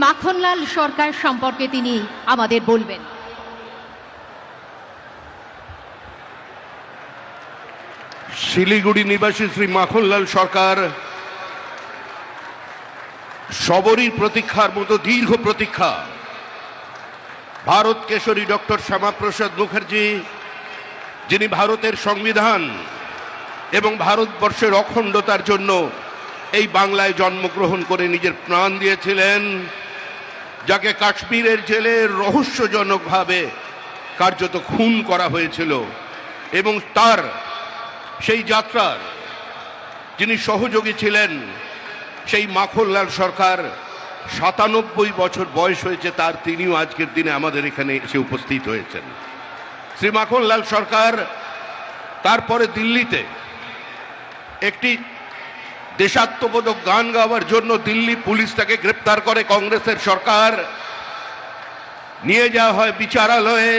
মাখনলাল সরকার সম্পর্কে তিনি আমাদের বলবেন। শিলিগুড়ি নিবাসী শ্রী মাখনলাল সরকার সবরই প্রতীক্ষার মতো দীর্ঘ প্রতীক্ষা। ভারত কেশরী ডক্টর শ্যামাপ্রসাদ মুখার্জি, যিনি ভারতের সংবিধান এবং ভারতবর্ষের অখণ্ডতার জন্য এই বাংলায় জন্মগ্রহণ করে নিজের প্রাণ দিয়েছিলেন, যাকে কাশ্মীরের জেলে রহস্যজনকভাবে কার্যত খুন করা হয়েছিল, এবং তার সেই যাত্রার যিনি সহযোগী ছিলেন, সেই মাখনলাল সরকার ৯৭ বছর বয়স হয়েছে তার, তিনিও আজকের দিনে আমাদের এখানে এসে উপস্থিত হয়েছেন। শ্রী মাখনলাল সরকার তারপরে দিল্লিতে একটি দেশাত্মবোধক গান গাওয়ার জন্য দিল্লি পুলিশ তাকে গ্রেপ্তার করে। কংগ্রেসের সরকার নিয়ে যাওয়া হয় বিচারালয়ে।